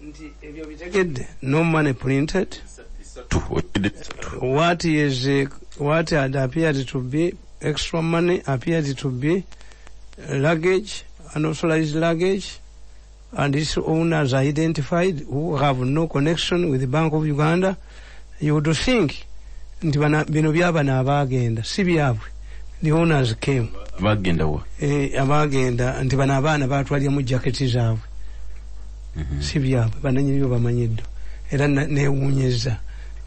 nti ebyo bitegedde no money printed. What had appeared to be extra money appeared to be luggage, unauthorized luggage, and its owners are identified who have no connection with the Bank of Uganda. You would think nti bino byabana abagenda si byabwe. The owners came. Abagenda nti bana abaana batwalya mu jaketi zaabwe. Si byabwe bananyiriyo bamanyiddo. Era neewunyeza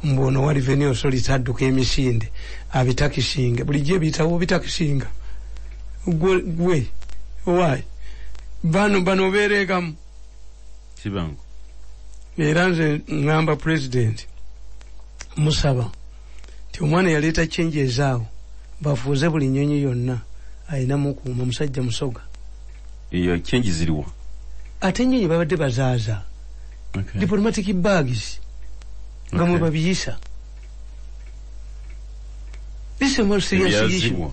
mbono wali venio soli tadduka emisinde abitakisinga bulijjo bitawo bitakisinga gwe why bano beregamu kibango era nze ngamba president musaba ti omwana yaleeta changes awo bafuuze buli nnyonyi yonna ayina mukuuma musajja musoga iyo changes ziriwo ate ennyonyi babadde bazaaza diplomatic bags nga mwe babiyisa. This is a more serious issue.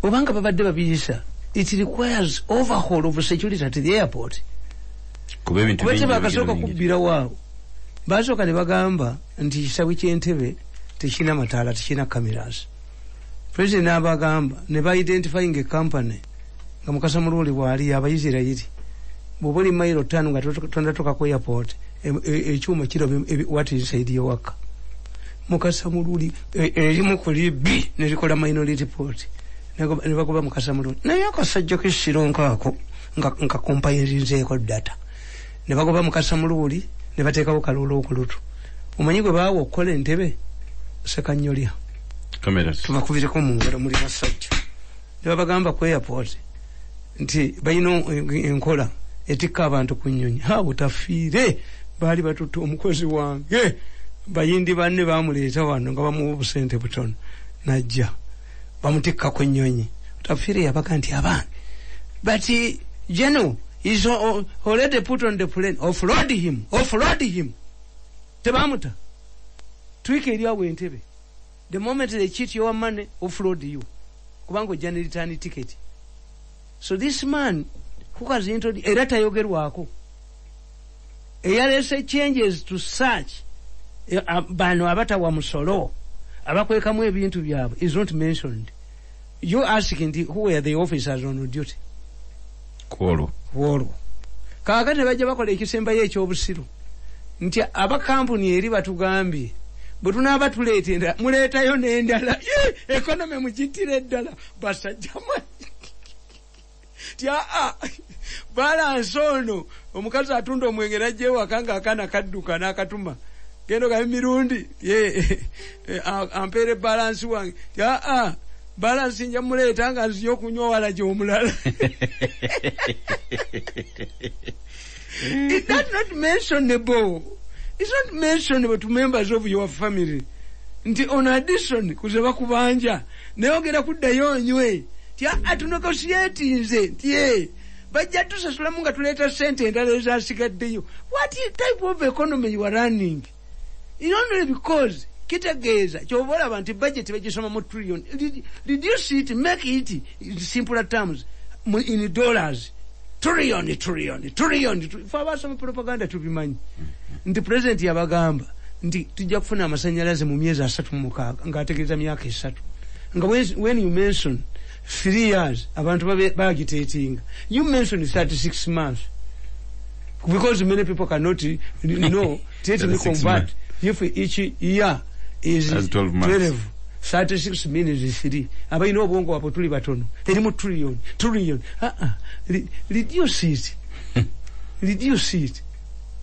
Obanga babadde babiyisa, it requires overhaul of security at the airport. Kubete bakasooka kubbira waawo. Basooka ne bagamba nti kisawe ky'Entebbe tekina mataala tekina cameras. President n'abagamba ne ba-identifying a company nga Mukasa Mululi bw'ali Abayisirayiri. Bw'oba oli mayiro 5 nga tonatoka ku airport ekyuma kiro what inside your work. Mukasa Mululi erimu kuli B nerikola minority report. Ne bakuba Mukasa Mululi. Naye akasajja k'essironko ako nga compilinzeeko data. Ne bakuba Mukasa Mululi ne bateekawo kalulu okulutu. Omanyi gwe baawa okukola Entebbe Sekanyolya. Cameras. Tubakubireko mu ngalo muli basajja. Ne babagamba ku airport nti bayino enkola etikka abantu ku nnyonyi. Ha butafiire baali batutte omukozi wange. Bayindi banne baamuleeta wano nga bamuwa obusente butono. Najja bamutikka ku nnyonyi. Butafiire yabaga nti abange. But General is already put on the plane. Offload him. Tebamuta. Twike eryawo Entebbe. The moment they cheat your money, offload you. Kubango jani return ticket. So this man who has introduced erata yogerwako. Eyalese changes to such bano abata wa musolo. Abakwekamu ebintu byabwe is not mentioned. You asking who were the officers on duty? Kwolo. Kakati bajja bakola ekisemba y'ekyobusiru. Nti abakampuni eri batugambye bwe tunaaba tuleetera muleetayo n'endala economy mugitire eddala basajja balance ono omukazi atunda omwenge najja ewaka nga akaana kadduka n'akatuma gendo ga Mirundi ampeere balance wange balance nja muleeta nga nzija okunywa wala gy'omulala. That's not mentionable. It's not mentionable to members of your family. Nti on addition kuzeba kubanja neogera kuddayo nywe atunegotiate nze nti bajja tusasula munga tuleeta sente endala ezasigaddeyo. What type of economy you are running? It's only because kitegeeza kyobola abantu budget bagisoma mu trillion. Reduce it, make it in simpler terms in dollars. Trillion. Fabasoma propaganda tubimanyi. Nti president yabagamba nti tujja kufuna amasanyalaze mu myezi 36 ng'ategeeza myaka 3. Nga when you mention 3 years abantu bagitating, you mention 36 months because many people cannot take me convert if each year is 12. 36 minutes 3. Abayina obwongo wapo tuli batono. Erimu trillion. Reduce it.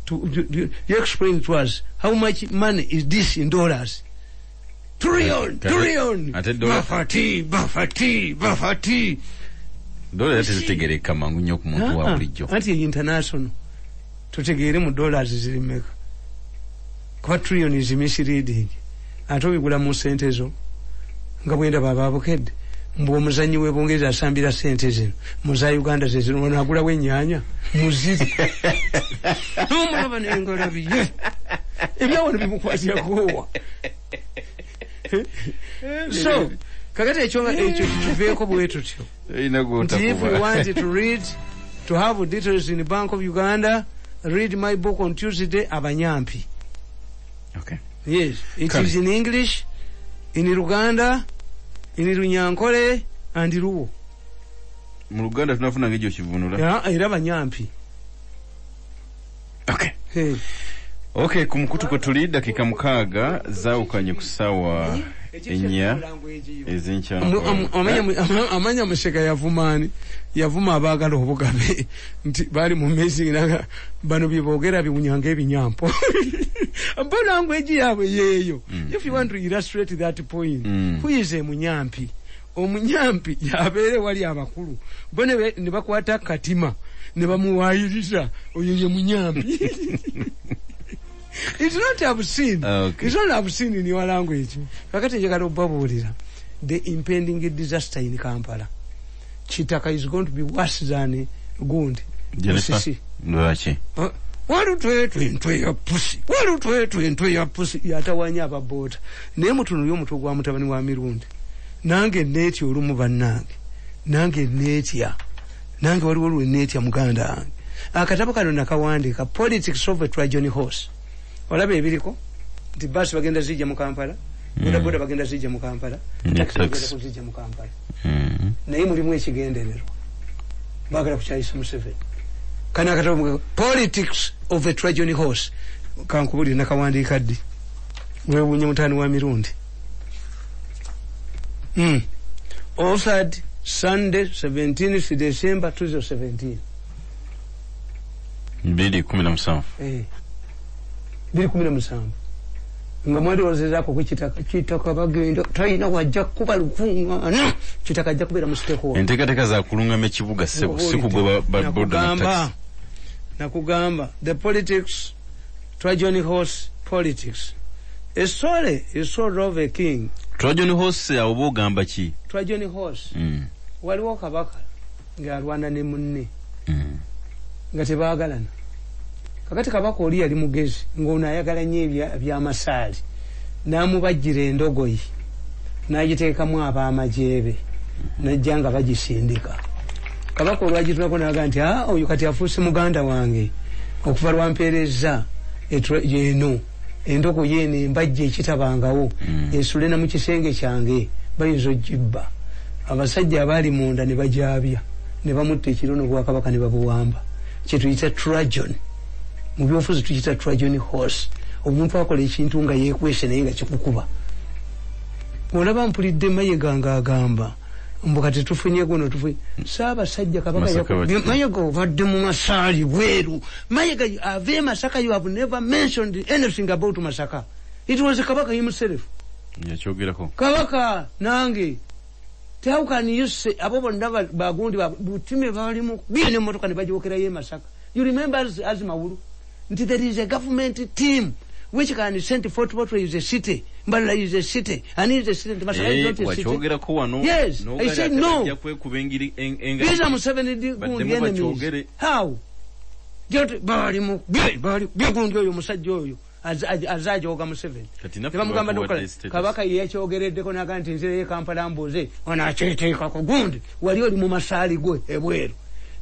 You explain to us how much money is this in dollars? Trillion. Bafati. Dollars zitegereka mangu nnyo ku muntu wa bulijjo. Anti international. Tutegeere mu dollars zirimeka. Kwa trillion is misleading. Atobigula mu sente zo. Nga bwenda baba Abotodde. Mbu omuzanyi webongeza asambira sente zino. Muza Uganda zino onagula w'ennyanya. Muziri. N'omulaba n'engalo biye. Ebyawono bimukwatira kuwa. So, kakati ekyo kiveeko bwe tutyo. If we want to read, to have details in the Bank of Uganda, read my book on Tuesday, Abanyampi. Okay. Yes, it is in English, in Luganda, in Runyankole, and Luo. Mu Luganda tunafuna ng'ekyo kivunula. Era Abanyampi. Okay. Hey. Okay, ku mukutu kwe tuli dakika 6 zaawukanye ku ssaawa 4 ez'enkya. Amanya Museka yavuma abaagala obugabe nti bali mu mezi nga bano bye boogera biwunyanga ebinyampo. But language yaabwe yeeyo. If you want to illustrate that point, who is a munyampi? Omunyampi yabeere wali abakulu. Bo ne bakwata katima ne bamuwaayiriza oyo ye munyampi. It's not obscene. Okay. It's not obscene in your language. Kakati njagala obabuulira. The impending disaster in Kampala. Chitaka is going to be worse than Gundi. Jennifer, Nwachi. Walutwe ya pussy. Walutwe ya pussy. Yatawanya ababota. Naye mutuno y'omutu gwa mutabani wa Mirundi. Nange neeti olumu bannange. Nange neetya. Nange waliwo neetya muganda wange. Akatabo kano nakawandiika Politics of a Trajan Horse. Walabe ebiriko nti basi bagenda zijja mu Kampala, boda bagenda zijja mu Kampala, taxi bagenda kuzijja mu Kampala. Naye mulimu ekigendererwa. Bagala kukyayisa Museveni. Kana akatabo Politics of a Trajan Horse. Kankubuli nakawandiika ddi. Mwewunye mutani wa Mirundi. Authored Sunday 17th December 2017. 2017. Bili 17. Nga mwadi wazizako kuchitaka bagenda taina wajja kuba lukunga chitaka ajja kubera musteko. Enteekateeka za kulungama ekibuga siku gwe baboda taxi. Nakugamba the politics Trajan Horse politics. A story is sort of a king. Trajan Horse obugamba ki? Trajan Horse. Waliwo kabaka ng'alwana ne munne. Nga tebaagalana. Kakati kabaka oli yali mugezi ng'ono ayagala nnyo eby'amasaali n'amubajjira endogoyi n'agiteekamu ab'amajeebe n'ajja nga bagisindika. Kabaka olwagitulako n'aga nti oyo kati afuuse muganda wange okuva lwampeereza eno endogoyi eno embajja ekitabangawo esule na mu kisenge kyange bayinza ogibba. Abasajja abaali munda ne bajaabya ne bamutta ekirono bwa kabaka ne babuwamba. Kye tuyita Trajan. Mu byofuzi tuyita Trajan Horse. Omuntu akola ekintu nga yeekwese naye nga kikukuba. Olaba mpulidde Mayiga ng'agamba mbu kati tufunye guno tufunye. Ssaabasajja kabaka Mayiga obadde mu Masaali bweru. Mayiga ave Masaka, you have never mentioned anything about Masaka. It was Kabaka himself. Yakyogerako. Kabaka nange. How can you say abo bonna bagundi butime balimu biine motoka ne bajookera ye Masaka? You remember as Mawulu? There is a government team which can send Fort Portal is a city, Mbala is a city, and is a city. Masaka is not a city. Yes, I said no. These are 70 enemies. How? Just balimu bigundi oyo musajja oyo azajooga Museveni. Tebamugamba kabaka yekyogereddeko n'aga nti nzire ye Kampala mbuuze onakyeteeka ku gundi wali oli mu Masaali gwe ebweru.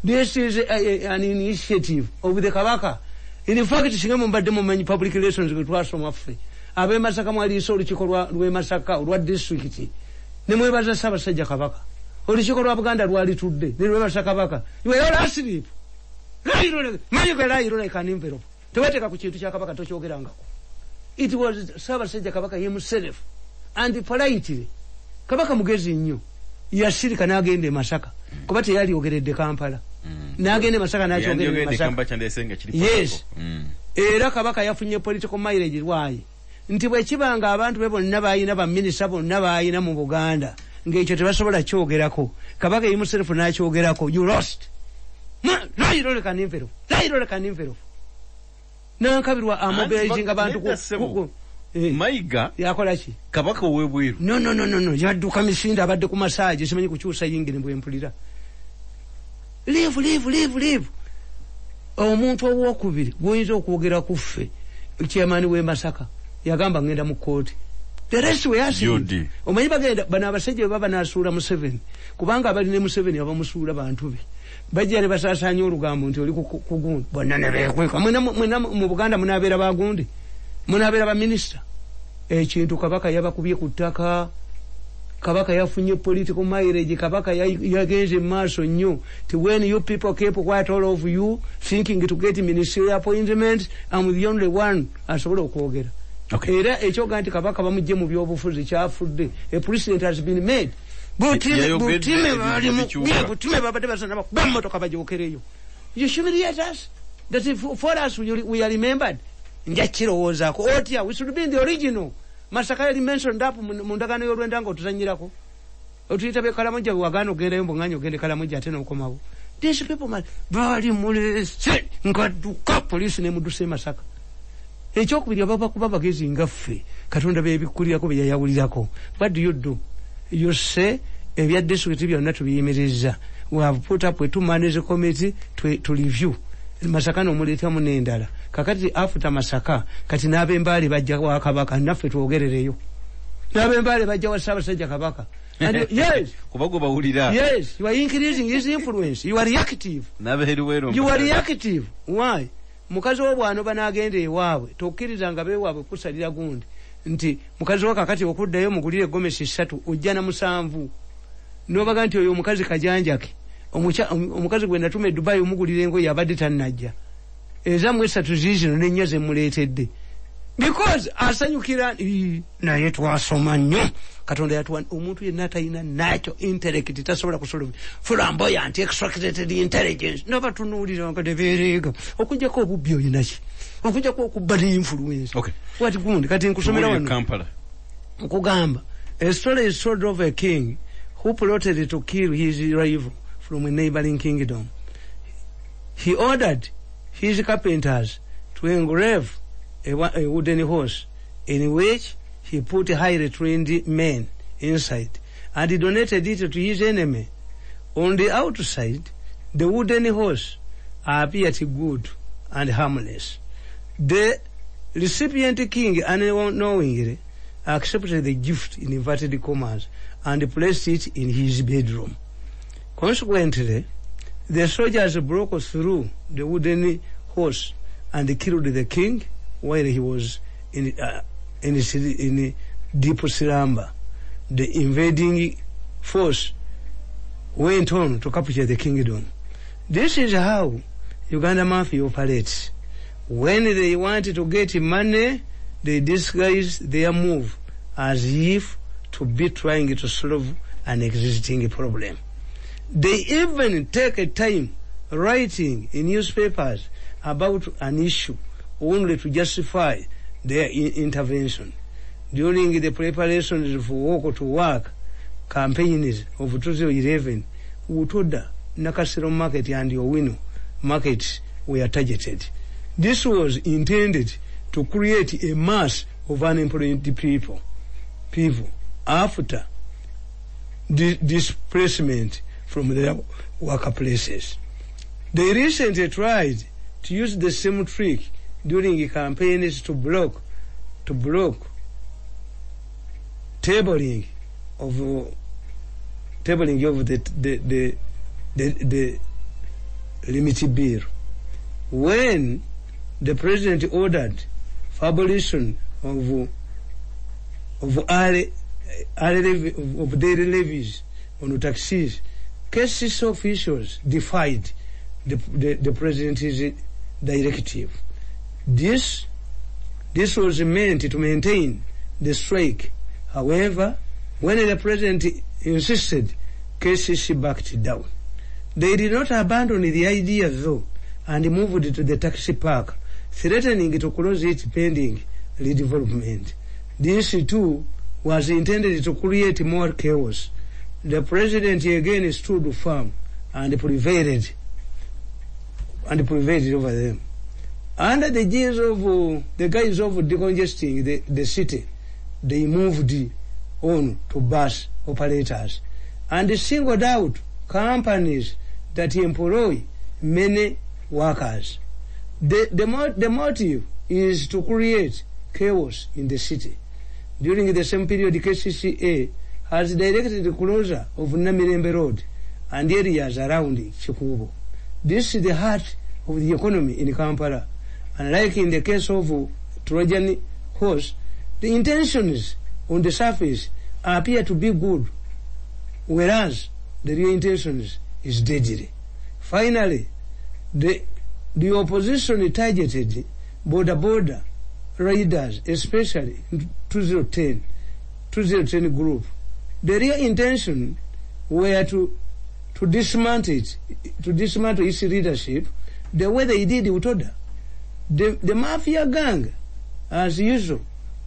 This is an initiative of the Kabaka. In fact, singa mbadde mumanyi public relations gwe twasoma ffe ab'e Masaka mwaliisa olukiiko lw'e Masaka olwa district ne mwebaza Ssaabasajja Kabaka. Olukiiko lwa Buganda lwalitudde ne lwebaza Kabaka. You were all asleep. Layiro like an envelope. Tewateeka ku kintu kya Kabaka tokyogerangako. It was Ssaabasajja Kabaka himself and politely. Kabaka mugezi nnyo yasirika n'agenda e Masaka kuba teyali ogeredde Kampala. N'agenda e Masaka n'akyogera e Masaka. Yes. Era Kabaka yafunye political mileage lwayi nti bwe kibanga abantu be bonna bayina baminisita bonna bayina mu Buganda ng'ekyo tebasobola kyogerako. Kabaka himself n'akyogerako. You lost. Layiro like an envelope. Nankabirwa amobilizing abantu ku Mayiga yakola ki? Kabaka ow'ebweru. No. Yadduka misinde abadde ku massage simanyi kukyusa yingire mbwe mpulira. Leave. Omuntu ow'okubiri gwoyinza okwogera ku ffe chairman w'e Masaka yagamba ngenda mu kooti. The rest were asleep. Omanyi bagenda bano abasajja bwe baba n'asuula Museveni kubanga abali ne Museveni abamusuula bantu be. bajjale basasanya olugambo nti oli kugundi bonna ne beekweka mwena mu Buganda munabeera bagundi munabeera ba minister ekintu kabaka yabakubye ku ttaka kabaka yafunye political mileage kabaka yagenze maaso nnyo to when you people keep quiet all of you thinking to get ministerial appointments I'm the only one asobola okwogera era ekyoga nti kabaka bamujje mu byobufuzi kyafudde a president has been made butime babadde basana bamotoka bajokereyo you humiliate us that if for us we are remembered njakirowoozaako otya we should be in the original Masaka yali mentioned up mu ndagaano y'olwenda nga otuzanyirako otuyita be Kalamoja wagaana ogendayo mbonganya ogende Kalamoja ate n'okomawo these people bali mulese nga dduka poliisi n'emuddusa Masaka ekyokubiri abakuba bagezi ngaffe Katonda beebikkulirako bye yayawulirako what do you say ebya district byonna tubiyimirizza we have put up a 2 managers committee to review Masaka n'omuleetamu n'endala kakati after Masaka kati n'abembaale bajja wa kabaka naffe twogerereyo n'abembaale bajja wa Ssaabasajja kabaka and yes kubago bawulira yes you are increasing his influence you are reactive you are reactive why mukazi w'obwano banagenda ewaabwe tokkiriza nga beewaabwe kusalira gundi nti mukazi wa kakati okuddayo mugulire gomesi 3 ojja na 7 n'obaga nti oyo omukazi kajanjake omukazi gwe natume Dubai omugulire engoye abadde tannajja ezammwe 3 zizino n'ennya ze muleetedde because asanyukira naye twasoma nnyo Katonda yatuwa omuntu yenna talina nakyo intellect tasobola kusolve flamboyant extracted intelligence n'abatunuulira nga tebeereega okujjako obubbi oyinaki okujjako okubba ne influence wati gundi kati nkusomera wano nkugamba a story is told of a king who plotted to kill his rival from a neighboring kingdom. He ordered his carpenters to engrave a wooden horse in which he put highly trained men inside and donated it to his enemy. On the outside, the wooden horse appeared good and harmless. The recipient king unknowingly accepted the gift in inverted commas and placed it in his bedroom. Consequently, the soldiers broke through the wooden horse and killed the king while he was in deep slumber. The invading force went on to capture the kingdom. This is how Uganda mafia operates. When they want to get money, they disguise their move as if to be trying to solve an existing problem. They even take a time writing in newspapers about an issue only to justify their intervention. During the preparations for walk to work campaigns of 2011, Utoda, Nakasero Market and Owino markets were targeted. This was intended to create a mass of unemployed people after displacement from their workplaces. They recently tried to use the same trick during campaigns to block tabling of the limit bill. When the president ordered for abolition of daily levies on taxes, cases officials defied the president's directive. This was meant to maintain the strike. However, when the president insisted, cases backed down. They did not abandon the idea though and moved to the taxi park, threatening to close it pending redevelopment. This too was intended to create more chaos. The president again stood firm and prevailed over them. Under the guise of decongesting the city, they moved on to bus operators and singled out companies that employ many workers. The motive is to create chaos in the city. During the same period, the KCCA has directed the closure of Namirembe Road and areas around Chikubo. This is the heart of the economy in Kampala. And like in the case of Trojan horse, the intentions on the surface appear to be good, whereas the real intentions is deadly. Finally, the opposition targeted border riders, especially 2010 group. The real intention were to dismantle its leadership the way they did Abotodde. The mafia gang, as usual,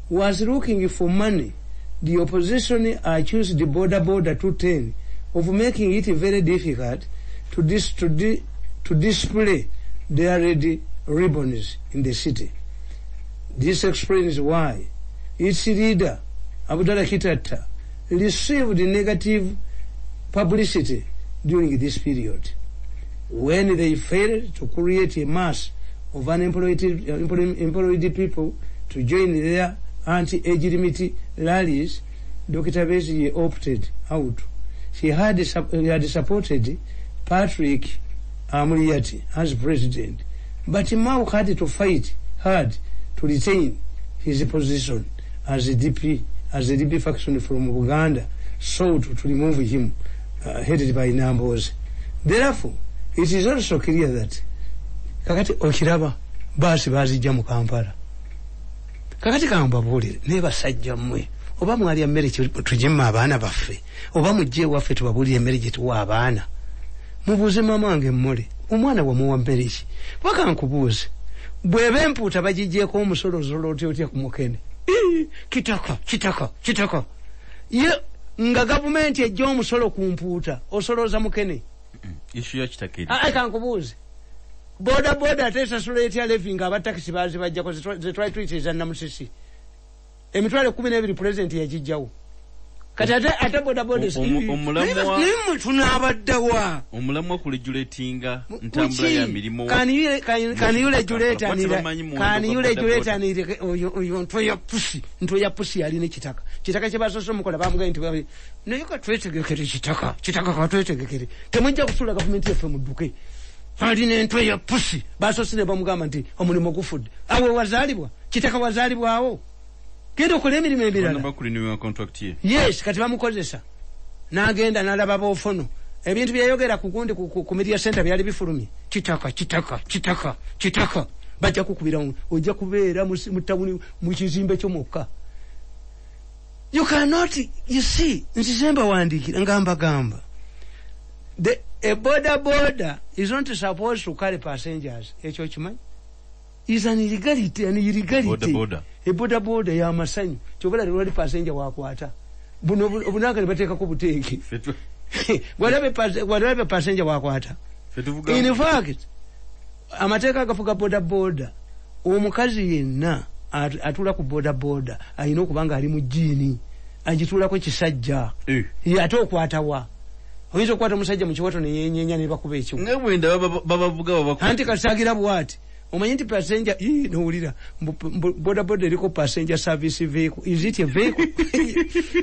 was looking for money. The opposition accused the border 210 of making it very difficult to display their red ribbons in the city. This explains why its leader, Abdullah Kitata, received negative publicity during this period. When they failed to create a mass of unemployed people to join their anti-age limit rallies, Dr. Besigye opted out. He had supported Patrick Amuriati as president, but Mao had to fight hard to retain his position as a DP faction from Uganda sought to remove him, headed by Nambos. Therefore, it is also clear that kakati okiraba basi bazijja mu Kampala. Kakati kambabulire ne basajja mmwe oba mwali emmere tujemma abaana baffe oba mujje waffe tubabulire emmere gye tuwa abaana. Mubuuze mama wange mmole omwana wamuwa mmere ki? Paka nkubuuze bw'eba empuuta bagijjeeko omusolo zolotya ku mukene. Kitaka. Ye nga gavumenti ejja omusolo ku mpuuta osolooza mukene. Ishu ya kitakiri. Kankubuuze. Boda atesasula etya levi nga abatakisi bazibajjako ze twayituyitiza Namusisi. Emitwalo 12 president yagijjawo. Kati ate boda omulamwa tunabaddawa. Omulamwa ku regulatinga ntambula ya mirimo. Can you regulate oyo ntoya pusi ali ne kitaka. Kitaka kye basoso mukola bamugaye nti naye ka twetegekere kitaka ka twetegekere. Temujja kusula government yefe mudduke. Ali n'entwe ya pusi basosi ne bamugamba nti omulimo gufudde. Awe wazalibwa kitaka wazalibwawo. Genda okola emirimu emirala. Yes, kati bamukozesa. N'agenda n'alaba b'ofono. Ebintu byayogera ku gundi ku media center byali bifulumye. Kitaka. Bajja kukubira ojja kubeera mu tawuni mu kizimbe ky'omukka. You cannot, you see, nzizemba wandikira gamba. A border is not supposed to carry passengers. Ekyo kimanyi? Is an illegality. Border. A border ya masanyu. Kyobala lwali passenger wakwata. Obunanga nibateeka ku buteeki. Whatever passenger wakwata. In fact, amateeka agafuga border. Omukazi yenna atula ku border ayina okubanga ali mu jjiini. Agitulako kisajja. Ate okwatawa. Oyinza okukwata omusajja mu kiwato ne yenyenya ne bakuba ekyo. Ngabwenda babavuga babakuba. Anti kasagira bwati. Omanyi nti passenger nowulira border eriko passenger service vehicle. Is it a vehicle?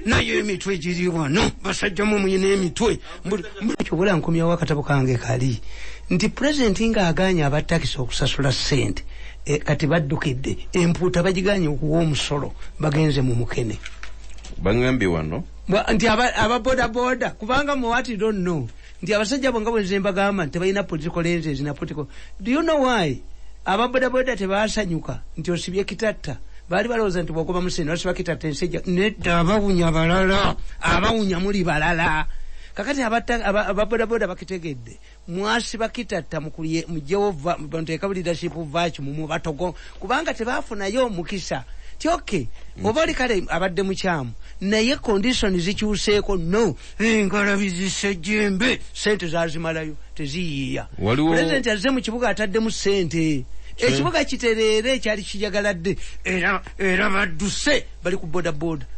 Nayo emitwe giri wano basajja mu muyina emitwe. Kyobula nkomyawo akatabo kange kali nti president nga aganya abatakisi okusasula ssente kati baddukedde empuuta bagiganye okuwa omusolo bagenze mu mukene. Bangambye wano nti aba border kubanga mu what you don't know nti abasajja bonga bwezemba gamba nti balina political lenses na political. Do you know why? Aba border tebasanyuka nti osibye kitatta bali balowooza nti bwogoba musene osiba kitatta ensejja nedda abawunya balala abawunya muli balala. Kakati aba border bakitegedde mwasiba kitatta mujewo banteeka leadership vacuum mu batogo kubanga tebafunayo mukisa. Tioke obali kale abadde mukyamu naye condition zikyuseeko no engalabi zisejjembe sente zazimalayo teziyiya. President azze mu kibuga atadde mu sente ekibuga kitereere kyali kijagaladde era badduse bali ku border.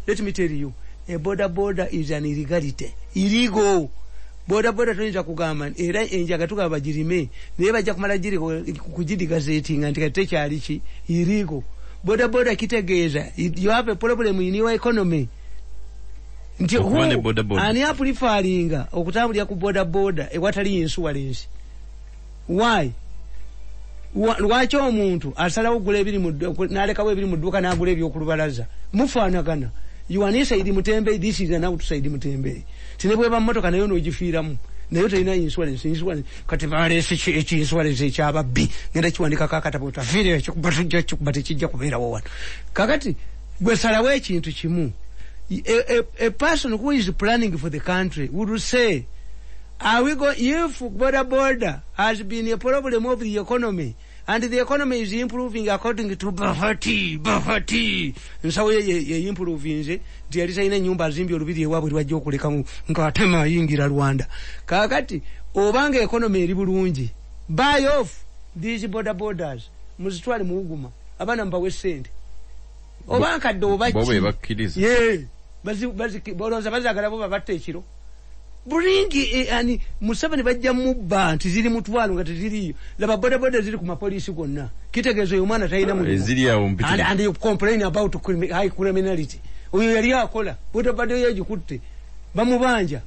Let me tell you, a border is an illegality. Illegal. Border tuyinza kugamba era enjaga tugamba bagirime naye bajja kumala giri kugidigazetinga nti kati kyali ki illegal. Border kitegeeza you have a problem in your economy. Nti ani apulifaringa okutambulira ku border ewatali insurance. Why? Lwaki omuntu asalawo ogula ebiri mu n'alekawo ebiri mu dduuka n'agula ebyokulubalaza mufaanagana. Yuanisa idi Mutembe, this is an outside Mutembe. Tinebweba mmotoka nayo n'ogifiiramu. Nayo terina insurance kati baleese insurance ekyaba B ngenda kiwandika kakatabo tafiire ekikuba tujja kikuba tekijja kubeerawo wano. Kakati gwe salawo ekintu kimu. A person who is planning for the country would say, are we going, if border has been a problem of the economy, and the economy is improving according to Bafati. Nsawo ye improving nze tiyali sayina nyumba zimbi olubiri ewabwe lwajja okulekamu ng'atema yingira Rwanda. Kakati obanga economy eri bulungi, buy off these borders muzitwale mu Uguma abana mbawe ssente. Obanga ddo obaki bobe bakkiriza. Ye bazi bolonza bazagala bo babatte ekiro. Buringi ani Museveni bajja mubba nti ziri mutwalo nga teziriyo. Laba boda ziri ku mapolisi gonna. Kitegezo y'omwana tayina mu. Ziri awo mpitira. And you complain about high criminality. Oyo yali akola. Boda yagikutte. Bamubanja.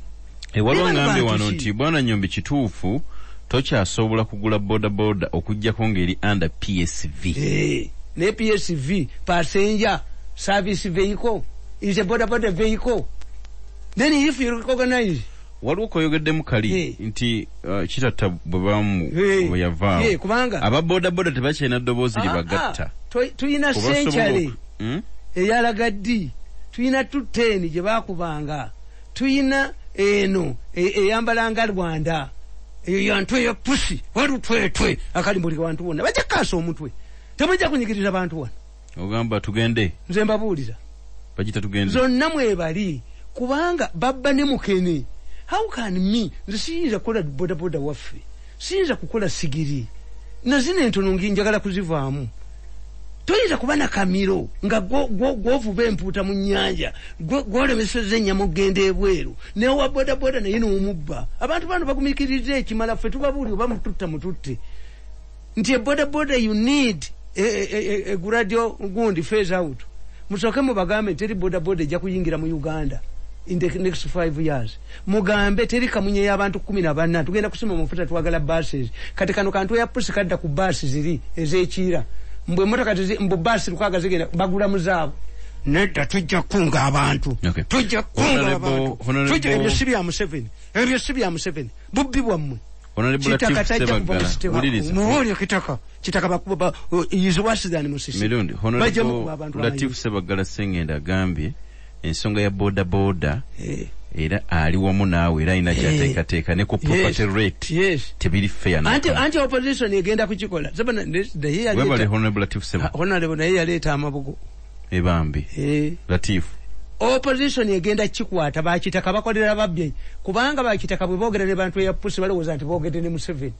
Waliwo ngambe wano nti bwana Nyombi kituufu tokyasobola kugula boda okujjako ngeri under PSV. Ne PSV passenger service vehicle is a boda vehicle. Then if you recognize waliwo koyogeddemu kali nti kitatta bwe bamu bwe yavaawo kubanga ababoda tebakyalina ddoboozi libagatta. Tuyina century eyalagaddi, tuyina 210 gye baakubanga, tuyina eno eyambalanga Rwanda eyo yantwe ya pusi walutwetwe akalimbuli wantu wonna bajja kaasa omutwe temujja kunyigirira bantu wano. Ogamba tugende nze mbabuuliza bagita tugende zonna mwebali kubanga babba ne mukene. How can me nze siyinza kukola boda waffe, siyinza kukola sigiri nazina entono njagala kuzivaamu. Toyinza kuba na kamiro nga gwovuba empuuta mu nnyanja gwolemeseza ennyama okgenda ebweru newa boda naye n'omubba. Abantu bano bagumikiriza ekimala ffe tubabuuli oba mututte nti boda you need a gradual gundi phase out. Musooke mubagambe teri boda ejja kuyingira mu Uganda in the next 5 years. Mugambe teri kamunye y'abantu 14 tugenda kusima mafuta twagala buses. Kati kano kantu ya pusi kadda ku buses ziri ezekira. Mbwe motoka mbu bus lukaga zigenda bagula muzaabo. Nedda tujja kunga abantu. Tujja kunga abantu. Tujja ebyo si bya Museveni. Bubbi bwammwe. Kitaka tajja kubalisitewa. Muwolyo kitaka bakuba is worse than Musisi. Mirundi honorable Latif Sebagala Sengenda agambye ensonga ya boda era ali wamu naawe era ina kyateekateeka ne ku property rate tebiri fair na anti opposition egenda kukikola sabana webale honorable Latif Sebagala honorable naye yaleeta amabugo ebambi Latif opposition egenda kikwata bakitaka bakolera babye kubanga bakitaka bwe boogera ne bantu ya pusi balowooza nti boogedde ne Museveni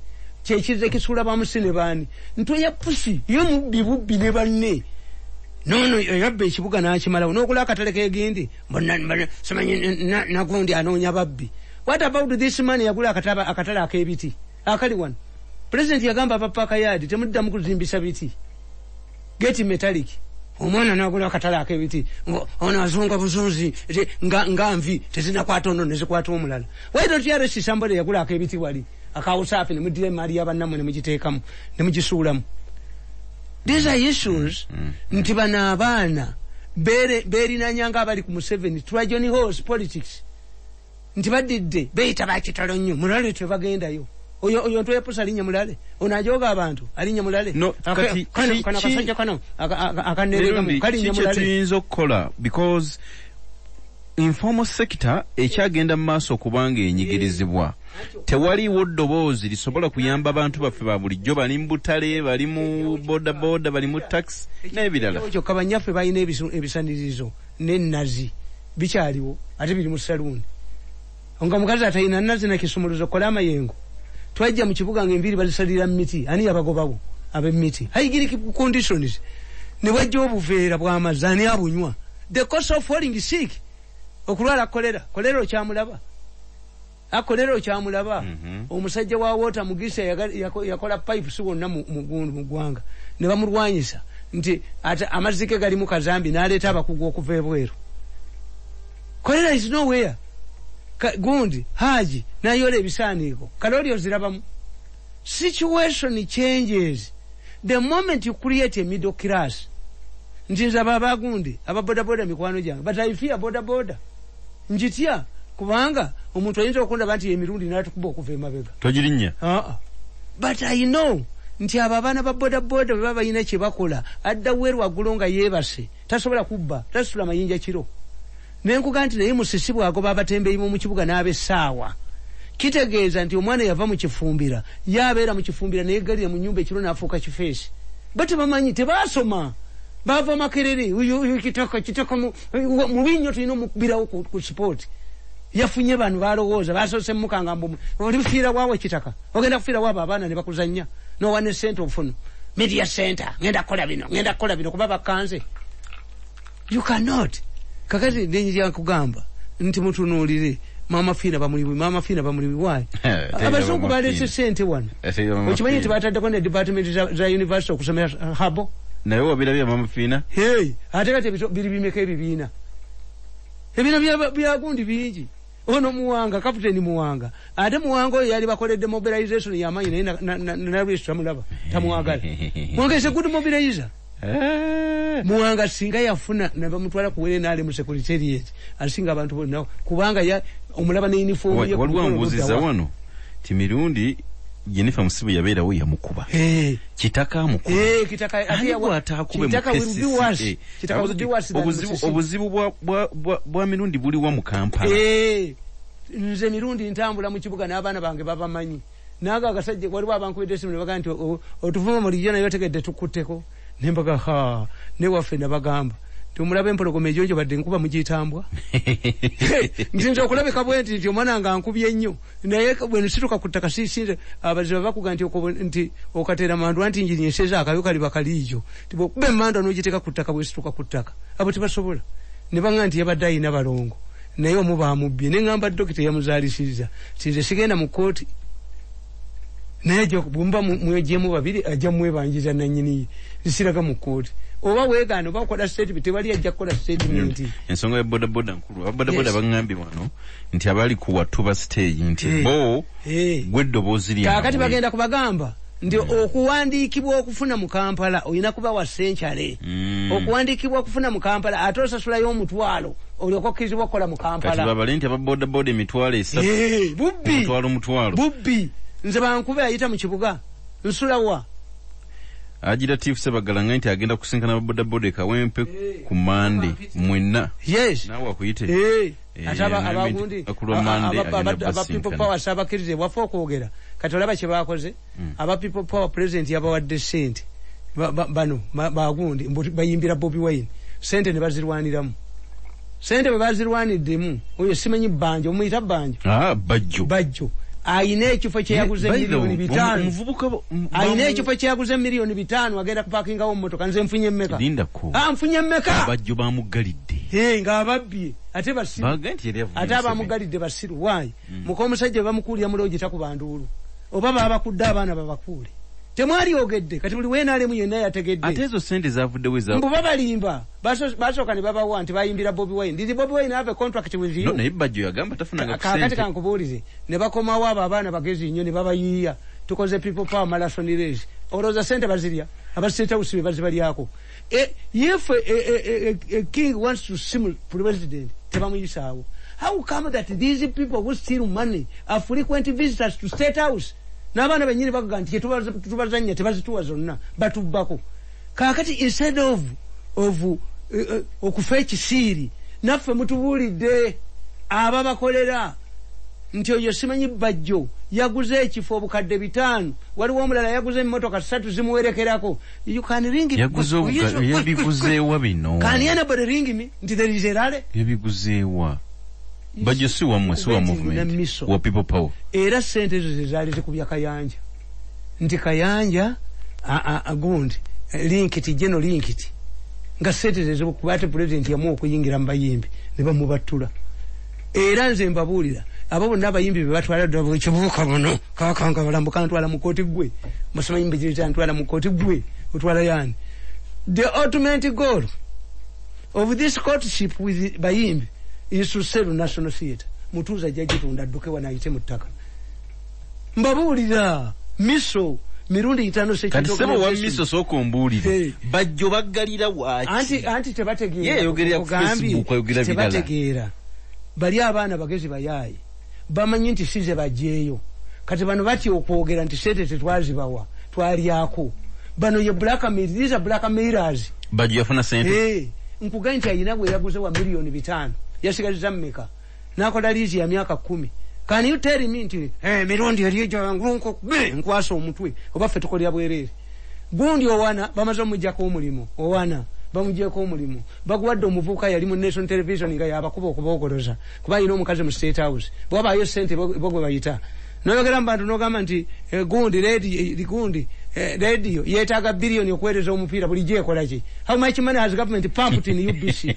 kyekize kisula bamusine baani ntwe ya pusi yo mubbi ne banne. No, yabbe ekibuga n'akimalawo n'okula akatale k'egindi samanyi nagundi anoonya babbi. What about this man yagula akatale ak'ebiti akali wano? President yagamba abapaaka yaadi temuddamu kuzimbisa biti geti metallic. Omwana n'agula akatale ak'ebiti ono azunga buzunzi nga nvi tezinakwata ono nezikwata omulala. Why don't you arrest somebody yagula ak'ebiti wali akawusaafi ne muddira emaali y'abannammwe ne mugiteekamu ne mugisuulamu? These are issues nti bana abaana beerinanyanga abali ku Museveni Trajoni horse politics nti badidde beeyita bakitalo nnyo mulale tebagendayo oyo ntwe yapusa alinya mulale onajoga abantu alinya mulale kana kasajja kano akanerega kalinya mulale tuyinza okukola because informal sector ekyagenda mu maaso kubanga enyigirizibwa tewaliwo ddoboozi lisobola kuyamba abantu baffe ba bulijjo bali mu butale bali mu boda bali mu taxi n'ebirala. Kyokka banyaffe balina ebisanirizo n'ennazi bikyaliwo ate biri mu saluuni nga mukazi atalina nnazi na kisumuluzo kola amayengo twajja mu kibuga ng'enviiri bazisalira mu miti ani yabagobawo ab'emiti hygienic conditions ne bwajja obuveera bw'amazzi ani abunywa the cost of falling sick okulwala kolera okyamulaba akolera okyamulaba omusajja wa water mugisa yakola pipe si wonna mu ggwanga ne bamulwanyisa nti ate amazzi ge gali mu kazambi n'aleeta abakugu okuva ebweru. Kolera is nowhere gundi haji nayola ebisaaniiko kalooli ozirabamu situation changes the moment you create a middle class. Njinza babagundi aba boda mikwano jange, but I fear boda njitya kubanga omuntu ayinza okonda banti emirundi natukuba okuva emabega tojirinya. But I know nti ababana ba boda baba yina kye bakola adda weru agulonga yebase tasobola kubba tasula mayinja kiro nenkuga nti naye musisibwa ago baba tembe mu kibuga nabe sawa kitegeeza nti omwana yava mu kifumbira yabeera mu kifumbira naye gali mu nyumba ekiro nafuuka kifeesi bati bamanyi tebasoma bava makerere uyu kitaka mu binyo tulina omukubirawo ku sport yafunye bano balowooza basose mukanga mbu olifiira wawe kitaka ogenda kufiira wabo abaana ne bakuzanya no one cent ofunu media center ngenda kola bino kuba bakanze you cannot kakazi denjya kugamba nti mutunuulire Maama fina bamuliwi why abazungu balese sente wano okimanyi nti batadde ne department za university okusomera habo naye wabirabya Maama fina ate kati biri bimeka ebibiina byagundi bingi ono muwanga kapiteni muwanga ate muwanga oyo yali bakoledde mobilization yamanyi naye tamulaba tamuwagala mwangese good mobilizer muwanga singa yafuna nabamutwala kuwere nale mu secretariat asinga abantu bonna kubanga omulaba ne uniform waliwo mbuziza wano ti Mirundi Jennifer Musibu yabeera we yamukuba kitaka mukuba kitaka atakube obuzibu bwa Mirundi buli wa mu Kampala nze Mirundi ntambula mu kibuga n'abaana bange babamanyi naga agasajje waliwo abankubidde simu ne baga nti otuvuma mu lijana yotegedde tukutteko nembaga ne waffe nabagamba tumulabe empologoma ejojo badde nkuba mugitambwa nginza okulabika bwenti nti omwana nga nkubye nnyo naye bwe nsituka ku ttaka sisinze abaziba bakuga nti okatera mandu anti njinyeseza akayo kali bakaliijo tibo kube mando n'ogiteeka ku ttaka bwe situka ku ttaka abo tibasobola ne banga nti yabadde ayina balongo naye omuba amubbye ne ngamba dokita yamuzaalisiza sinze sigenda mu kooti naye bwemba mwejemu babiri ajja mwebanjiza nannyini zisiraga mu kooti oba weegaana oba okola statement tewali ajja kukola statement ensonga ya bodaboda nkulu ababodaboda bangambye wano nti abali ku watuba stage nti bo gw'eddoboozi lyawe kaakati bagenda kubagamba nti okuwandiikibwa okufuna mu Kampala olina kuba wa senkyale okuwandiikibwa okufuna mu Kampala ate osasulayo omutwalo olyoka okkirizibwa okukola mu Kampala kati babale nti ababodaboda emitwalo 3 mutwalo bubbi nze bankube ayita mu kibuga nsulawa Ajira Chief Sebagalanga nti agenda kusinkana ababodaboda Kawempe ku Mande mwenna nawe akuyite ataba abagundi aba people power sabakirize wafo kwogera kati olaba kye bakoze aba people power president yabawadde sente bano bagundi bayimbira Bobi Wine sente ne bazirwaniramu sente bwe bazirwaniddemu oyo simenyi banja omuyita banja bajjo ayina ekifo kye yaguze milioni 5 ayina ekifo kye yaguze milioni 5 agenda kupakingawo mmotoka nze mfunye mmeka mfunye mmeka abajjo bamugalidde nga ababbye ate basiru ate abamugalidde basiru waayi mukomusajja bamukuulya mulogi takubanduulu oba babakudde abaana babakuule temwali ogedde kati buli weenaalemu yenna yategedde ate ezo sente zavuddewo mbu babalimba basooka ne babawa nti bayimbira Bobi Wine did Bobi Wine have a contract with you naye bajjo yagamba tafunanga kusente kakati kankubuulize ne bakomawo abo abaana bagezi nnyo ne babayiiya tukoze people power marathon race olowooza sente bazirya abastate house be bazibalyako if a king wants to simul president tebamuyisaawo how come that these people who steal money are frequent visitors to state house n'abaana bennyini bakuga nti tubazanya tebazituwa zonna batubbako kaakati instead of okufa ekisiiri naffe mutubuulidde ababakolera nti oyo simanyi bajjo yaguze ekifo obukadde 5 waliwo omulala yaguze emmotoka 3 zimuwerekerako you can ring yabiguzeewa bino can anybody ring me nti there is a rally yabiguzeewa bajjo si wamwe si wa movement wa people power era sente ezo zezaali zikubya Kayanja nti Kayanja agundi linkiti jeno linkiti nga sente zezo kubate president yamu okuyingira mbayimbi ne bamubattula era nze mbabuulira abo bonna abayimbi be batwala ddabo ekibuuka muno kakanga balambuka ntwala mu kooti gwe musamanyi mbijirita ntwala mu kooti gwe otwala yani the ultimate goal of this courtship with bayimbi is to sell National Theatre mutuuza jjajja tunda dduke wanayite mu ttaka mbabuulira miso mirundi itano se kati sebo wa miso soko mbulire bajjo baggalira wachi anti tebategeera ye yogerera ku Facebook yogerera bidala tebategeera bali abaana bagezi bayayi bamanyi nti size bajeyo kati bano bati okwogera nti sente tetwazibawa twalyako bano ye blackmailers bajjo yafuna sente nkugaye nti ayina gwe yaguze wa milioni 5 yasigaza mmeka nakola lizi ya miaka 10. Can you tell me nti mirundi eriyo ngunko nkwasa omutwe oba ffe tukolya bwerere gundi owana bamaze omujjako omulimo owana bamujjeko omulimo baguwadde omuvuka yali mu National Television nga yabakuba okubogoloza kuba yino omukazi mu State House bwaba yo sente bogwe bayita noyogera mbantu nogamba nti gundi radio yetaaga billion okwereza omupiira buli je ekola ki how much money has government pumped in UBC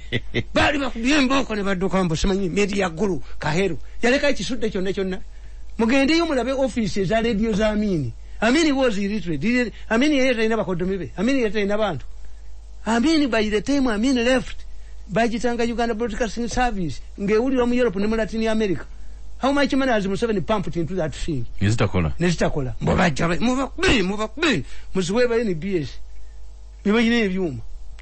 bali bakubyemboko ne badduka mbo simanyi media guru kaheru yaleka ekisudde kyonna mugende yo mulabe office za radio za Amini was illiterate Amini yeta ina bakodomibe Amini yeta ina bantu Amini by the time Amini left bagitanga Uganda Broadcasting Service ngeulira mu Europe ne mu Latin America. How much money has Museveni pumped into that thing? Nezitakola. Mbabajabe. Move Muziweba ni BS. Mibajine ebyuma.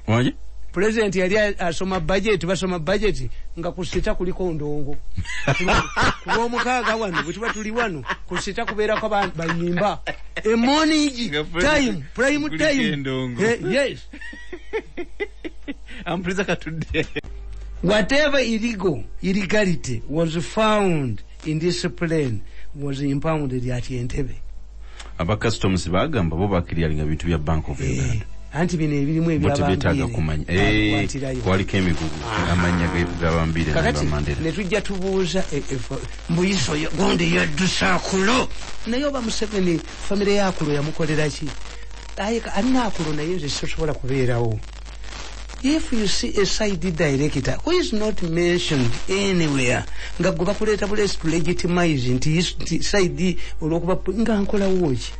Waje? President yali asoma basoma budget nga kusita kuliko ndongo. Kuba mukaaga wano bwe tuli wano kusita kubeera kwa bayimba. Morning time, prime time. Yes. Ampriza katudde. Whatever illegality was found in this plane was impounded at Entebbe. Aba customs bagamba bo bakirialinga bintu bya Bank of Uganda. Anti bine ebirimu ebyabanga kumanya kwaliko emigugu amanya gabambire Mandela ne tujja tubuuza mbuyiso gonde yaddusakulo naye oba Museveni family yakulo yamukolera ki ayika annakulo naye nze sosobola kubeerawo. If you see a side director who is not mentioned anywhere nga goba kuleta bulesi to legitimize nti side olokuba nga nkola woki.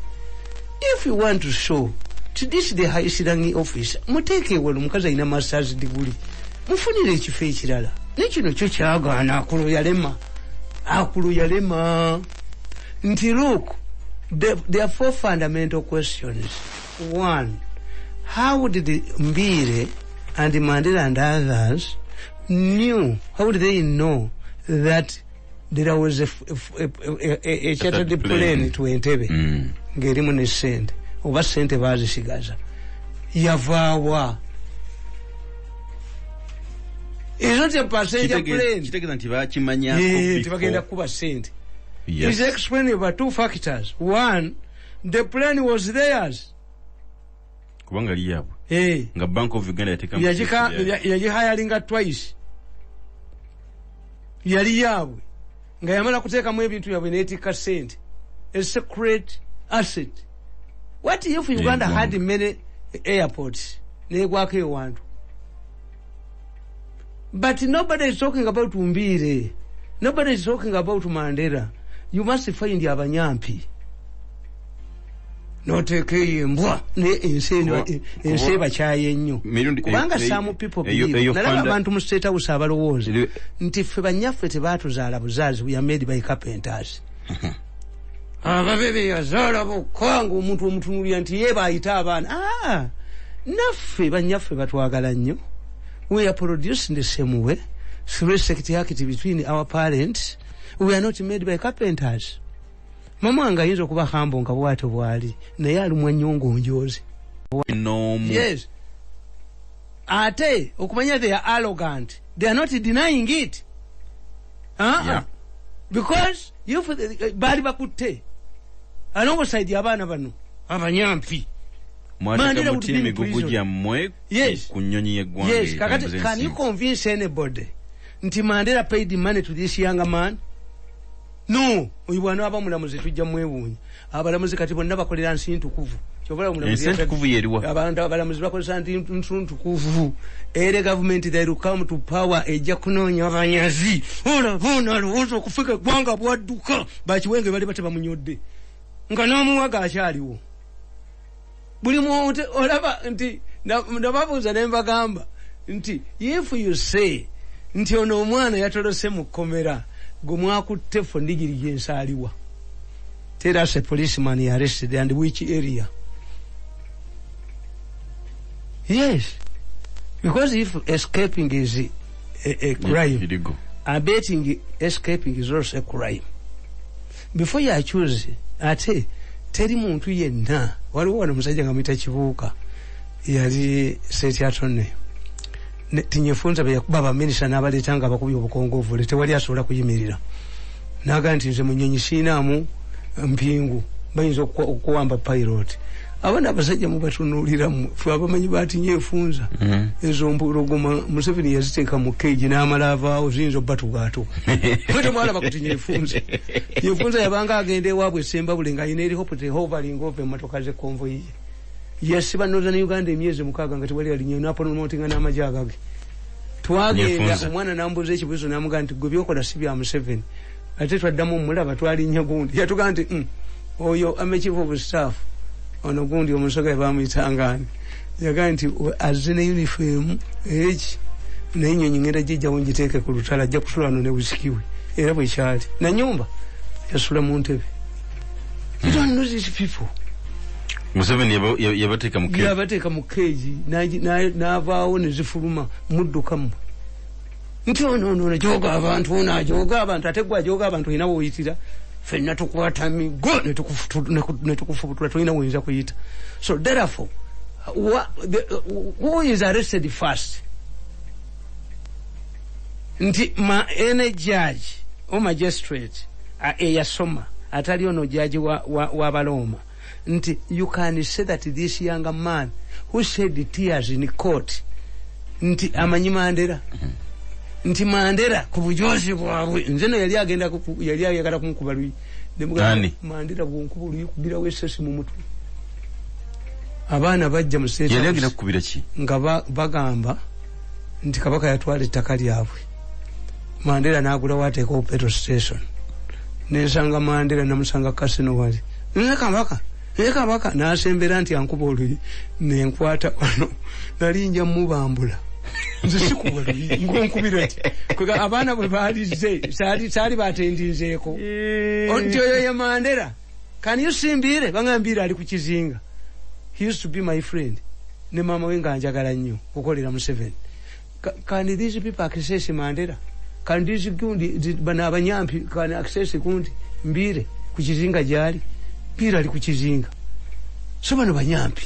If you want to show to this the highest ranking officer muteke walo mukaza ina masters degree mufunire ekifo ekirala nekino kyo kyagaana akulu yalema nti look there are 4 fundamental questions. 1, how did Mbire and Mandela and others how did they know that there was a chartered plane to Entebbe ngerimu ne sente oba sente bazisigaza yavaawa is not a passenger plane kitegeza nti bakimanyako tibagenda kuba sente. Is explaining about 2 factors. 1, the plane was theirs kubanga liyabwe nga Bank of Uganda yaji hiringa twice yali yabwe nga yamala kuteekamu ebintu yabwe neetika sente a secret asset. What if Uganda had many airports negwako ewantu? But nobody is talking about Umbire, nobody is talking about Mandela. You must find abanyampi noteke mbwa ne enseba kyaye nnyo kubanga some people believe nalaba abantu mu State House abalowooza nti ffe banyaffe tebatuzaala buzazi we are made by carpenters. Ababebe yazaala bokwangu omuntu omutunulira nti ye bayita abaana naffe banyaffe batwagala nnyo. We are produced in the same way through respect between our parents. We are not made by carpenters. Mama anga yinzo kuba hambo nga bwato bwali naye alumwa nyongo njozi. Yes. Ate okumanya they are arrogant. They are not denying it. Yeah. Because you bali bakutte alongside abana bano abanyampi Mandela would be in prison. Yes. Yes. Can you convince anybody nti Mandela paid the money to this younger man? No. Uyibwana abamulamuzi tujja mwewunya abalamuzi kati bonna bakolera nsi ntukuvu kyobala omulamuzi ntukuvu yeriwa abantu abalamuzi bakolera nsi ntukuvu ere government they will come to power ejja kunoonya abanyazi ona lowooza okufika eggwanga bwadduka bakiwenge bali bateba munyodde nga n'omuwaga akyaliwo buli muntu olaba nti nababuuza ne mbagamba nti if you say nti ono omwana yatolose mu kkomera gwe mwakutte fo ndigiri gyensaaliwa tell us a policeman he arrested and which area. Yes. Because if escaping is a crime, abetting escaping is also a crime. Before you choose, ate teri muntu yenna waliwo wano musajja nga mwita Kibuuka yali seti atone tinyefunza baba minisita n'abaleeta nga bakubye obukongovule tewali asobola kuyimirira naga nti nze munyonyi siinaamu mpingu bayinza okuwamba pilot abana abasajja mubatunuuliramu fe abamanyi batinyefunza ezo mpologoma Museveni yaziteeka mu keegi n'amala avaawo ziyinza obbatugaatuka mwete mwalaba kutinyefunza nyefunza yabanga agenda ewaabwe esembabule nga ayina helicopter hovering over emmotoka z'ekonvoyi ye yasiba Northern Uganda emyezi 6 nga tewali alinnya n'apromotinga n'amagye agage twagenda omwana n'ambuuza ekibuuzo n'amugaa nti gwe byokola si bya Museveni ate twaddamu omulaba twalinnya gundi yatugaa nti oyo chief of staff ono gundi omusoga bamuyitangani yagaa nti azze ne uniform eki naye nnyonyi ngenda gijjawo ngiteeke ku lutala ajja kusula wano ne busikiwe era bwe kyali na nyumba yasula mu ntebe. You don't know these people. Museveni yabateeka mu keegi n'avaawo ne zifuluma muddukamu nti ono joga abantu ate gwe ajoga abantu olina woyitira fenna tukwata migo ne tukufubutula tolina woyinza kuyita. So therefore who is arrested first? Nti any judge or magistrate eyasoma atali ono judge wa Baloma nti you can say that this young man who shed tears in court nti amanyi Mandela nti Mandela ku bujozi bwabwe nze no yali ayagala kumukuba luyi nemugamba Mandela bwonkuba luyi kubira wesesi mu mutwe abaana bajja mu state yali agenda kukubira ki nga bagamba nti kabaka yatwala ettaka lyabwe Mandela n'agula wateeka petrol station nensanga Mandela namusanga kasino wali kabaka n'asembera nti ankuba oluyi nenkwata wano nalinja mubambula nze sikuba luyi ngonkubira ki kwega abaana bwe baalize saali batendinzeeko nti oyo ye Mandela can you simbire bangambira ali ku kizinga. He used to be my friend ne mama we nga njagala nnyo okukolera Museveni. Can these people access Mandela? Can these gundi bana abanyampi can access gundi mbire ku kizinga gyali pira ali ku kizinga so bano banyampi?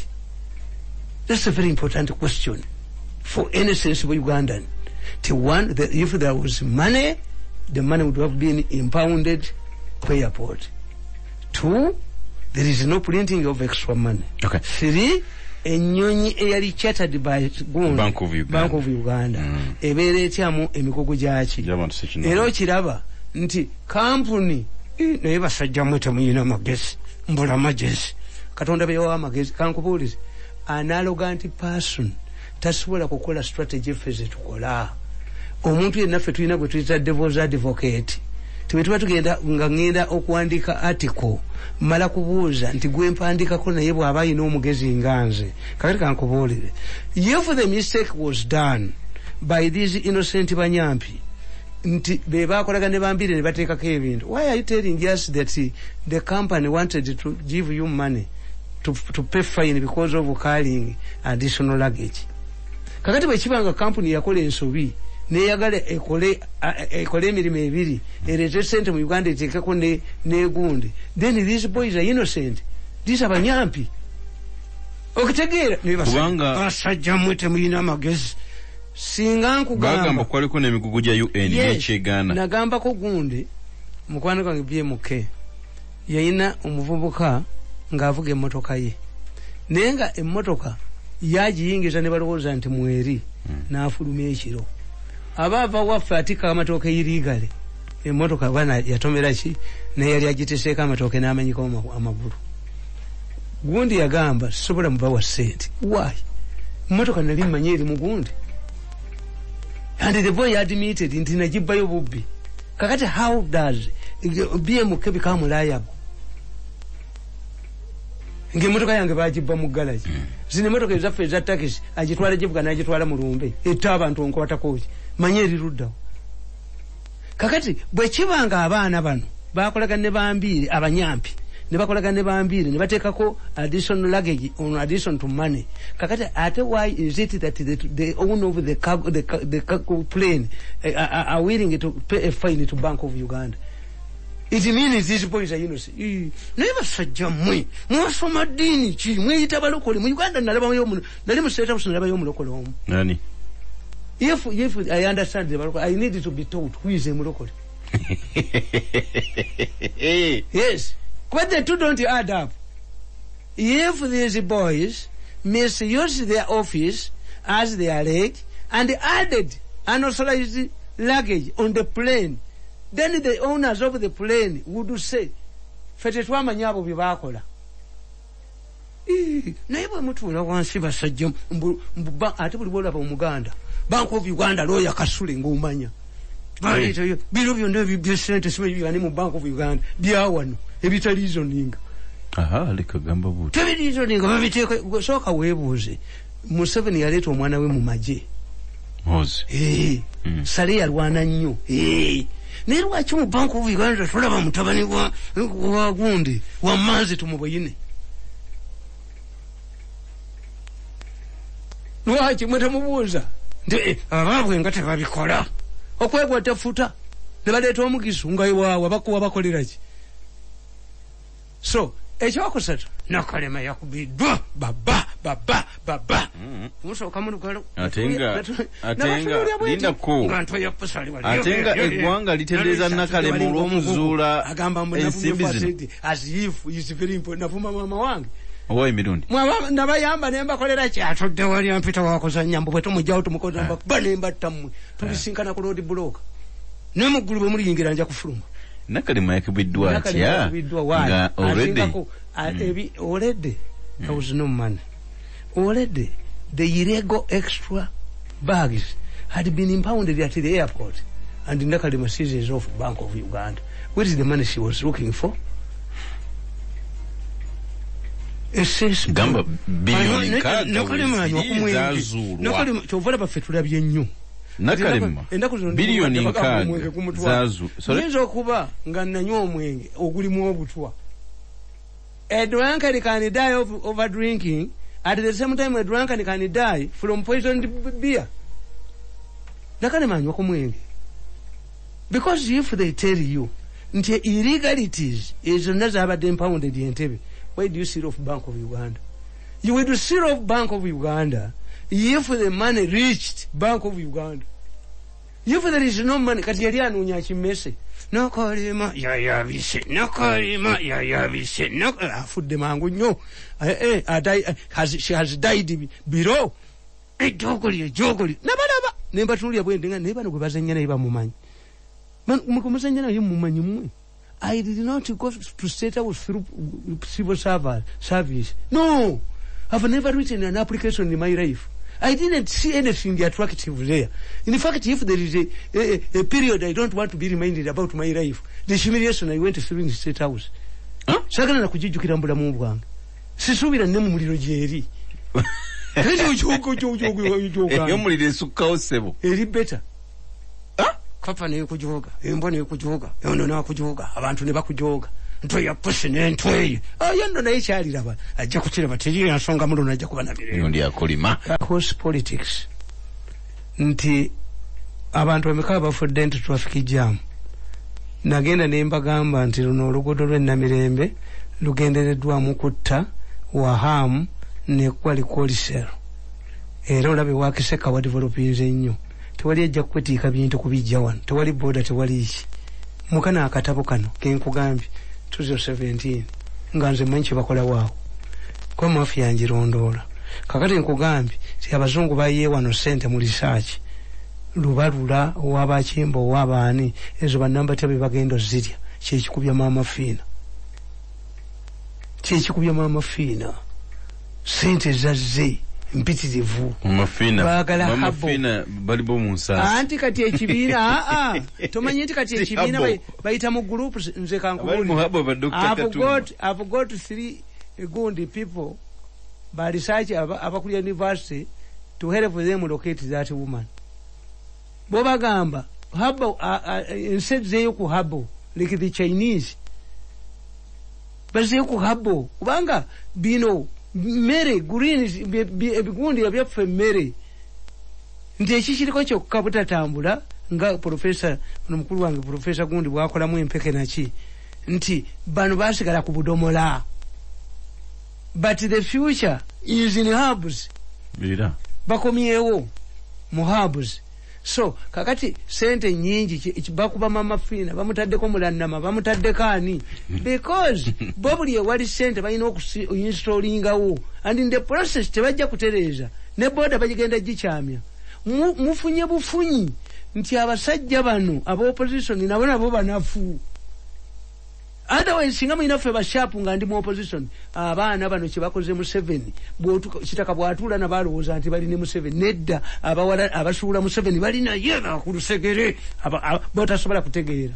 That's a very important question for any sensible Ugandan. If there was money, the money would have been impounded per airport. 2, there is no printing of extra money. Okay. 3, ennyonyi eyali chartered by Bank of Uganda. Ebeera etyamu emikugu gyaki. Era okiraba nti kampuni naye basajja mwete muyina amagezi mbula amagezi Katonda beyawa amagezi kankubuulize an arrogant person tasobola kukola strategy ffe zetukola. Omuntu yenna ffe tulina gwe tuyita devil's advocate tiwe tuba tugenda nga ngenda okuwandika article mala kubuuza nti gwe mpandikako naye bw'aba ayina omugezi nganze kakati kankubuulire if the mistake was done by these innocent banyampi nti be baakolaga ne bambire ne bateekako ebintu, why are you telling us that the company wanted to give you money to pay fine because of carrying additional luggage? Kakati bwe kibanga company yakola ensobi neyagala ekole emirimu ebiri ereete sente mu Uganda eteekeko negundi, then these boys are innocent. These are banyampi okitegeera basajja mwete muyina amagezi. Singa nkugamba kwaliko n'emigugu gya UN n'ekyegaana nagambako gundi mukwano gwange BMK yayina omuvubuka ng'avuga emmotoka ye naye nga emmotoka yagiyingiza ne balowooza nti mweri n'afuluma ekiro abaava waffe atika amatooke irigale emmotoka bwana yatomera ki naye yali agiteseeko amatooke n'amanyika amagulu. Gundi yagamba sisobola mubawa ssente. Why? Emmotoka nali mmanyi eri mu gundi. And the boy admitted nti nagibbayo bubbi. Kakati how does BMK become liable? Ng'emmotoka yange bagibba mu galaji. Zino emmotoka ezaffe eza takisi agitwala givuga n'agitwala mu lumbe etta abantu onkwatako ki manye eriruddawo. Kakati bwe kibanga abaana bano baakolaga ne bambiire abanyampi ne bakolagana ne bambire ne batekako additional luggage on addition to money. Kakati ate why is it that the owner of the cargo plane are willing to pay a fine to Bank of Uganda? It means these boys are innocent. Never sajja mwe mwasoma dini chi mweyita balokole mu Uganda nalaba yomu nali mu state house nalaba yomu lokole omu. Nani? If I understand the balokole, I need to be told who is a mulokole. Yes, but the two don't add up. If these boys misuse their office as they are late and added unauthorized luggage on the plane, then the owners of the plane would say, "Fete twamanya abo bibakola." Naye bwe mutuula wansi basajja mbuba ate buli bwolaba Omuganda Bank of Uganda lawyer Kasule ng'omanya. Bino byonna ebyesente simanyi mu Bank of Uganda byawano ebitali reasoning. Aha, likagamba buti. Tebiri reasoning babiteeka sooka weebuuze. Museveni yaleeta omwana we mu magye. Mozi. Sale yalwana nnyo. Naye lwaki mu Bank of Uganda tulaba mutabani wa gundi wa Manzi tumuboyine? Lwaki mwetamubuuza nti abaabwe nga tebabikola? Okwegwa tafuta ne baleeta omugisu nga iwaawe bakuwa bakoleraki? So ekyokusatu Nakalema yakubiddwa baba musooka mulugalo atenga linda ko atenga eggwanga litendeeza Nakalema olw'okuzuula ensimbi zino as if is very important. Navuma mama wange owa Mirundi nabayamba ne mbakolera kyatodde wali ampita wakuzannya mbu bwe tumujjawo tumukoza mbakuba ne mbattammwe tulisinkana ku road block ne mu ggulu bwe muliyingira nja kufuluma. Nakalema yakubiddwa atya nga already there was no money. Already the illegal extra bags had been impounded at the airport and Nakalema seizes off Bank of Uganda. Where is the money she was looking for? Gamba bilioni Nakalema chovala baffe tulabye nnyo. Nakalema bilioni nkaaga zaazu yinza okuba nga nanywa omwenge ogulimu obutwa. A drunkard can die of overdrinking. At the same time, a drunkard can die from poisoned beer. Nakalema anywa ku mwenge. Because if they tell you nti illegalities is nazabadde impounded Entebbe, why do you seal off Bank of Uganda? You will seal off Bank of Uganda if the money reached Bank of Uganda. If there is no money, kati yali anoonya kimese. Nakalema yayabise, Nakalema yayabise, afudde mangu nnyo. She has died below. Ejogoli. Nabalaba. Ne mbatuulira bwende nga ne bano gwe bazannya naye bamumanyi. Mukumuzannya naye mumanyi mmwe. I did not go to state house through civil service. No. I've never written an application in my life. I didn't see anything attractive there. In fact, if there is a period I don't want to be reminded about my life, the humiliation I went through in the state house. Sagala na kujijukira mbulamu bwange. Sisuubira ne mu muliro gyeri. Omuliro esukkawo ssebo. Eri better. Kapa ne kujoga, embwa ne kujoga, ono na kujoga, abantu ne bakujoga. Ntwe ya pusi n'entwe. Yendo naye kyaliraba. Ajja kukiraba teri ensonga mulo najja kuba nabire. Ndi akolima. Horse politics. Nti abantu bameka bafudde nti traffic jam. Nagenda ne mbagamba nti luno oluguudo lw'Namirembe lugendereddwamu kutta Waham ne Kwali Kolisero. Era olabe wakiseka wa developinze nnyo. Tewali ajja kwetiika bintu kubijja wano. Tewali boda, tewali iki. Mukana akatabo kano kenkugambye 2017 nga nze mwenye bakola waawo kwa mafi yanjirondoola. Kakati nkugambye ti abazungu bayiye wano sente mu research lubalula ow'abakimba ow'abaani ezo bannamba tabe bagendo zirya kyekikubya maama fina. Kyekikubya maama fina sente zazze mpitirivu Maama fina balibo munsa anti kati ekibiina tomanyi nti kati ekibiina bayita mu group nze kankubuli. I've got 3 good people by research abakulya university to help them locate that woman. Bobagamba habo instead zeyo ku habo like the Chinese baziye ku habo kubanga bino mere greens ebigundi ebyaffe mere nti ekikiriko kyokka butatambula nga professor mukulu wange professor gundi bwakolamu empeke naki nti bano basigala ku budomola but the future is in hubs bakomyewo mu hubs so kakati sente nyingi bakuba Maama Fina bamutaddeko mulannama bamutaddeko ani because bobuli wali sente balina okuinstallingawo and in the process tebajja kutereza ne boda bagenda gikyamya mufunye bufunyi nti abasajja bano aba opposition nabo banafu otherwise singa mwinaffe bashapu nga ndi mu opposition abaana bano kyebakoze mu 7 kitaka bwatula na balowooza nti bali ne mu 7 nedda abawala abasuula mu 7 bali naye bakulusegere botasobola kutegeera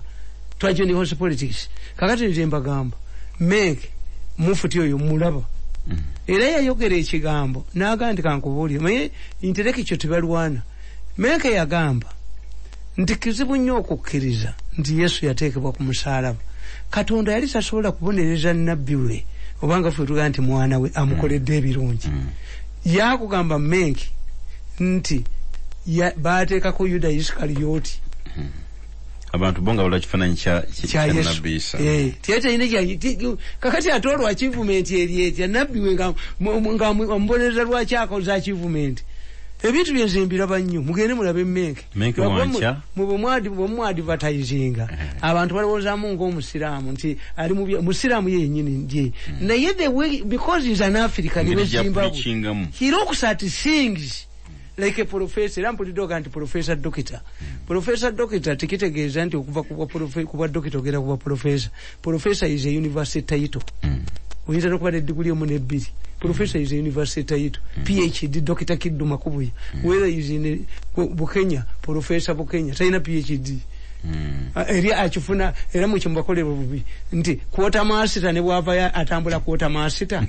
twajo ni house politics kakati nje mbagamba make mufuti oyo mulaba era yayogera ekigambo n'agandi kankubuulire maye intereki kyo tebalwana make yagamba nti kizibu nnyo okukkiriza nti Yesu yateekebwa ku musaalaba Katonda yali tasobola kubonereza nnabbi we obanga ffe tugaa nti mwana we amukoledde ebirungi yakugamba menki nti baateekako Yuda Iskariyoti abantu bonga wala kifananyi kya nabbi Isa kakati atolwa achievement eri nabbi we nga mbonereza lwaki akoze achievement ebintu byenzimbira bannyo mugende mulabe menke wancha mu advertising abantu balowoozamu ng'omusiraamu nti ali musiraamu yennyini ndiye naye the way because he's an African he looks at things like a professor ampulidde nti professor doctor tikitegeeza nti okuva kuba doctor ogera kuba professor is a university title oyinza n'okuba n'eddiguli emu n'ebbiri professor is a university title PhD Dr. Kiddu Makubuya whether is in Bukenya professor Bukenya talina PhD eri akifuna era mu kimbakolera bubi nti quarter master ne bwava atambula quarter master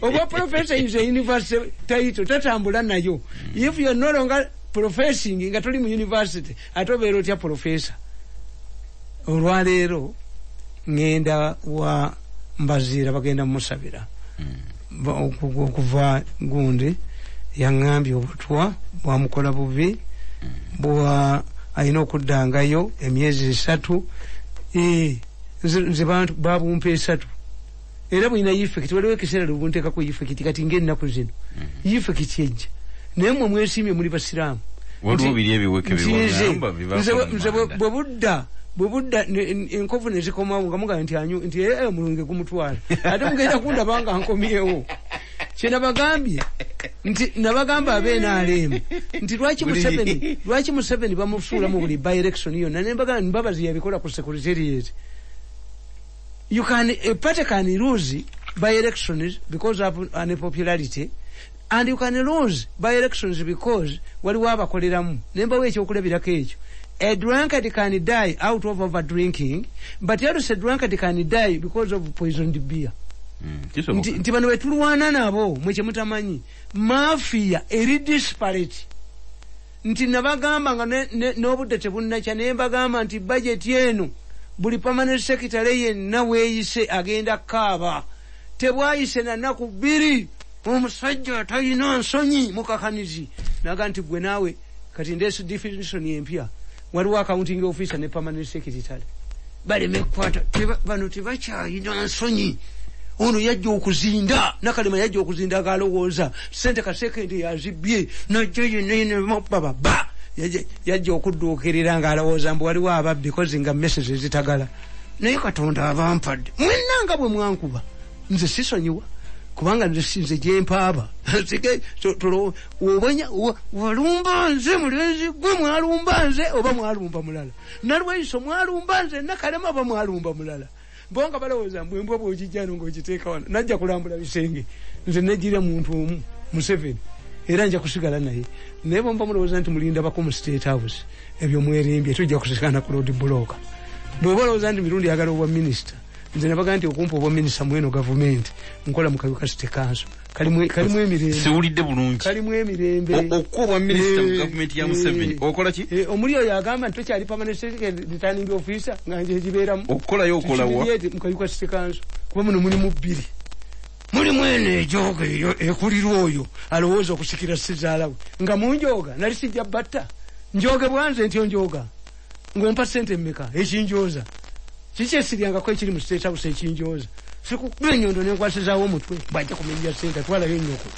oba professor is a university title tatambula nayo if you are no longer professing nga toli mu university atobeera otya professor olwaleero ngenda wa mbazira bagenda musabira okuva gundi yangambye obutwa bwamukola bubi bwa ayina okuddangayo emyezi 3 nze bantu babumpa 3 era bwina effect waliwo ekiseera lubunteeka ku effect kati ng'ennaku zino effect kyejja naye mmwe mwesimye muli basiraamu waliwo biri ebiweke biwagamba nze bwebudda enkovu nezikomawo nga mugamba nti omulunge gumutwala ate mugenda kundabanga nkomyewo kyenabagambye nti nabagamba abeNRM nti lwaki Museveni bamufuula mu buli by-election yonna nembagamba Mbabazi yabikola ku secretariat a party can lose by-elections because of unpopularity and you can lose by-elections because waliwo abakoleramu nembawo ekyokulabirako ekyo. A drunkard can die out of over drinking, but also a drunkard can die because of poisoned beer. Nti bano betulwana nabo mweche mutamanyi mafia eri disparate. Nti nabagamba nga n'obudde tebunnakya naye mbagamba nti budget yenu buli permanent secretary yenna weeyise agenda kaaba tebwayise na nnaku 2 omusajja talina nsonyi mukakanizi naga nti gwe naawe kati ndeesu definition empya waliwo accounting officer ne permanent secretary balemekwata bano tebakyayina nsonyi ono yajja okuzinda nakalema yajja okuzinda agalowooza sente kasekende yazibye najjayo nenebaba yajja okudduukirira ng'alowooza mbu waliwo ababbi kozi nga message ezitagala naye Katonda abampadde mwenanga bwe mwankuba nze sisonyiwa kubanga nze gyempaaba obanya walumba nze mulenzi gwe mwalumba nze oba mwalumba mulala nalweiso mwalumba nze nakalema oba mwalumba mulala bonga balowooza mbu embwa bw'ogijjano ng'ogiteeka wano najja kulambula bisenge nze negira muntu omu Museveni era nja kusigala naye naye bomba mulowooza nti mulinda bako mu State House ebyo mwerembye tujja kusikana ku road block bw'oba olowooza nti Mirundi yagala obwa minisita nze nabaga nti okumpa obwa minisita mweno gavumenti nkola mu Kayuka City Council kalimu emirembe siwulidde bulungi kalimu emirembe okubwa minisita mu gavumenti ya Museveni okola ki omuli oyo agamba nti tokyali permanent secretary returning officer nga nje gibeeramu okolayo okolawa mu Kayuka City Council kuba muno mulimu bbiri mulimu eno ejooga eyo ekulirwa oyo alowooza okusikira sizaalawe nga munjooga nali sijja batta njooge bwanze ntyo njooga ng'ompa ssente mmeka ekinjooza kiki esiryangako ekiri mu state house ekinjooza sikukuba ennyondo nenkwasizaawo omutwe bw'ajja kumenya ssente atwalayo ennyoko